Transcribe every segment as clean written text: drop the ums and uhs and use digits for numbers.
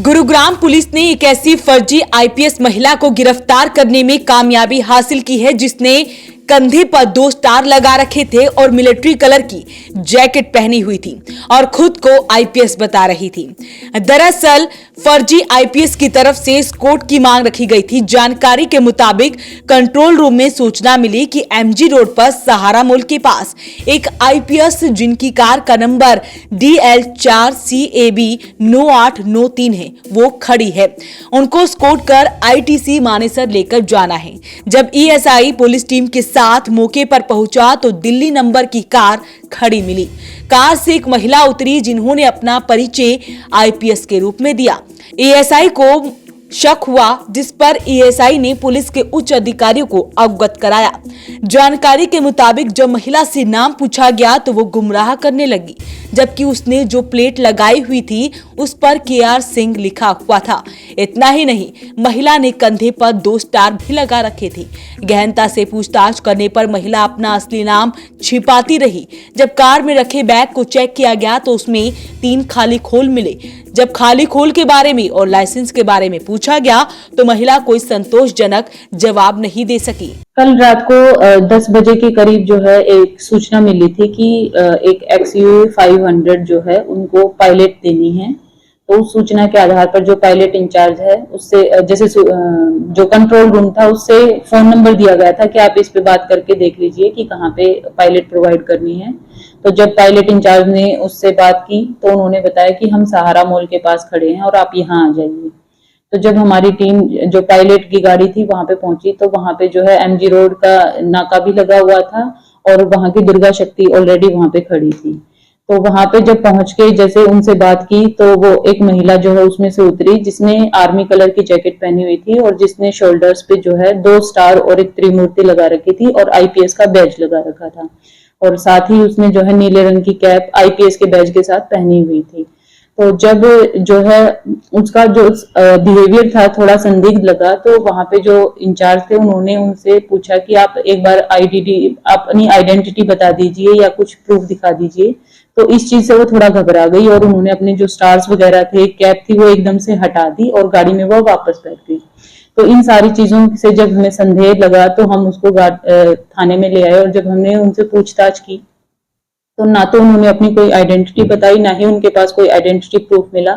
Gurugram police ने एक ऐसी फर्जी आईपीएस महिला को गिरफ्तार करने में कामयाबी हासिल की है जिसने कंधे पर 2 स्टार लगा रखे थे और मिलिट्री कलर की जैकेट पहनी हुई थी और खुद को आईपीएस बता रही थी। दरअसल फर्जी आईपीएस की तरफ से इस कोड की मांग रखी गई थी। जानकारी के मुताबिक कंट्रोल रूम में सूचना मिली कि एमजी रोड पर सहारा मॉल के पास एक आईपीएस जिनकी कार का नंबर DL4CAB 9893 है वो खड़ी है। उनको स्कॉट कर आईटीसी मानेसर लेकर जाना है। जब ईएसआई पुलिस टीम के साथ मौके पर पहुंचा तो दिल्ली नंबर की कार खड़ी मिली। कार से एक महिला उतरी जिन्होंने अपना परिचय आईपीएस के रूप में दिया। एएसआई को शक हुआ जिस पर एएसआई ने पुलिस के उच्च अधिकारियों को अवगत कराया। जानकारी के मुताबिक जब महिला से नाम पूछा गया तो वो गुमराह करने लगी, जबकि उसने जो प्लेट लगाई हुई थी उस पर KR सिंह लिखा हुआ था। इतना ही नहीं, महिला ने कंधे पर 2 स्टार भी लगा रखे थे। गहनता से पूछताछ करने पर महिला अपना असली नाम छिपाती रही। जब कार में रखे बैग को चेक किया गया तो उसमें 3 खाली खोल मिले। जब खाली खोल के बारे में और लाइसेंस के बारे में पूछा गया तो महिला कोई संतोषजनक जवाब नहीं दे सकी। कल रात को 10 बजे के करीब जो है एक सूचना मिली थी कि एक XUV 500 जो है उनको पायलट देनी है। तो उस सूचना के आधार पर जो पायलट इंचार्ज है उससे जैसे जो कंट्रोल रूम था उससे फोन नंबर दिया गया था कि आप इस पे बात करके देख लीजिए कि कहाँ पे पायलट प्रोवाइड करनी है। तो जब पायलट इंचार्ज ने उससे बात की तो उन्होंने बताया कि हम सहारा मॉल के पास खड़े हैं और आप यहाँ आ जाइए। तो जब हमारी टीम जो पायलट की गाड़ी थी वहां पे पहुंची तो वहां पे जो है MG रोड का नाका भी लगा हुआ था और वहां की दुर्गा शक्ति ऑलरेडी वहां पे खड़ी थी। तो वहां पे जब पहुंच के जैसे उनसे बात की तो वो एक महिला जो है उसमें से उतरी जिसने आर्मी कलर की जैकेट पहनी हुई थी और जिसने शोल्डर्स पे जो है 2 स्टार और एक त्रिमूर्ति लगा रखी थी और आईपीएस का बैज लगा रखा था और साथ ही उसने जो है नीले रंग की कैप आईपीएस के बैज के साथ पहनी हुई थी। तो जब जो है उसका जो बिहेवियर था थोड़ा संदिग्ध लगा तो वहां पे जो इंचार्ज थे उन्होंने उनसे पूछा कि आप एक बार अपनी आइडेंटिटी बता दीजिए या कुछ प्रूफ दिखा दीजिए। तो इस चीज से वो थोड़ा घबरा गई और उन्होंने अपने जो स्टार्स वगैरह थे कैप थी वो एकदम से हटा दी और गाड़ी में वो वापस बैठ गई। तो इन सारी चीजों से जब हमें संदेह लगा तो हम उसको थाने में ले आए और जब हमने उनसे पूछताछ की तो ना तो उन्होंने अपनी कोई आइडेंटिटी बताई ना ही उनके पास कोई आइडेंटिटी प्रूफ मिला।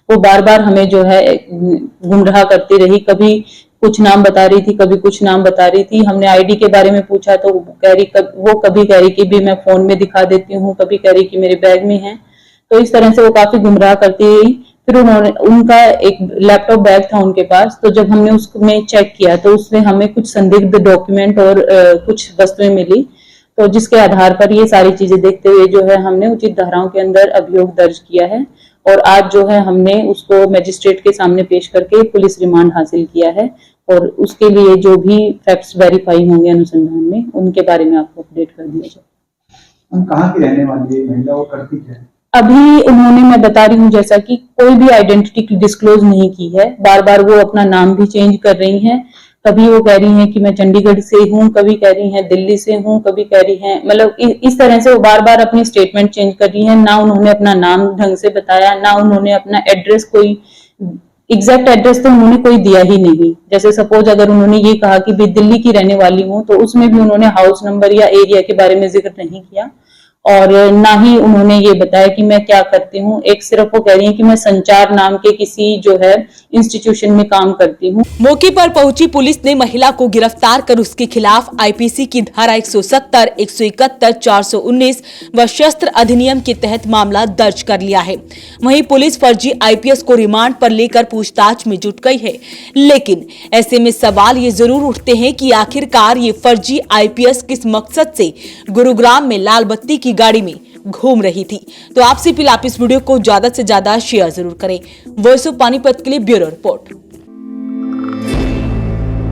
वो बार बार हमें जो है गुमराह करती रही, कभी कुछ नाम बता रही थी कभी कुछ नाम बता रही थी। हमने आईडी के बारे में पूछा तो वो कभी कह रही कि भी मैं फोन में दिखा देती हूँ, कभी कह रही कि मेरे बैग में है। तो इस तरह से वो काफी गुमराह करती रही। फिर उनका एक लैपटॉप बैग था उनके पास, तो जब हमने उसमें चेक किया तो उसमें हमें कुछ संदिग्ध डॉक्यूमेंट और कुछ वस्तुएं मिली। तो जिसके आधार पर ये सारी चीजें देखते हुए जो है हमने उचित धाराओं के अंदर अभियोग दर्ज किया है और आज जो है हमने उसको मजिस्ट्रेट के सामने पेश करके पुलिस रिमांड हासिल किया है और उसके लिए जो भी फैक्ट्स वेरीफाई होंगे अनुसंधान में उनके बारे में आपको अपडेट कर दिया जाए। हम कहाँ की रहने वाली है महिला, वो करती क्या है? अभी उन्होंने, मैं बता रही हूँ जैसा कि कोई भी आइडेंटिटी डिस्क्लोज नहीं की है। बार बार वो अपना नाम भी चेंज कर रही हैं। कभी वो कह रही हैं कि मैं चंडीगढ़ से हूँ, कभी कह रही हैं दिल्ली से हूँ, कभी कह रही हैं, मतलब इस तरह से वो बार बार अपनी स्टेटमेंट चेंज कर रही हैं। ना उन्होंने अपना नाम ढंग से बताया, ना उन्होंने अपना एड्रेस, कोई एग्जैक्ट एड्रेस तो उन्होंने कोई दिया ही नहीं। जैसे सपोज अगर उन्होंने ये कहा कि भी दिल्ली की रहने वाली हूँ तो उसमें भी उन्होंने हाउस नंबर या एरिया के बारे में जिक्र नहीं किया और ना ही उन्होंने ये बताया कि मैं क्या करती हूँ। एक सिर्फ वो कह रही है कि मैं संचार नाम के किसी जो है इंस्टीट्यूशन में काम करती हूँ। मौके पर पहुंची पुलिस ने महिला को गिरफ्तार कर उसके खिलाफ आईपीसी की धारा 170, 171, 419 व शस्त्र अधिनियम के तहत मामला दर्ज कर लिया है। वहीं पुलिस फर्जी आईपीएस को रिमांड पर लेकर पूछताछ में जुट गई है। लेकिन ऐसे में सवाल ये जरूर उठते हैं कि आखिरकार ये फर्जी आईपीएस किस मकसद से गुरुग्राम में लाल बत्ती की गाड़ी में घूम रही थी। तो आपसे अपील, आप इस वीडियो को ज्यादा से ज्यादा शेयर जरूर करें। वॉइस ऑफ पानीपत के लिए ब्यूरो रिपोर्ट।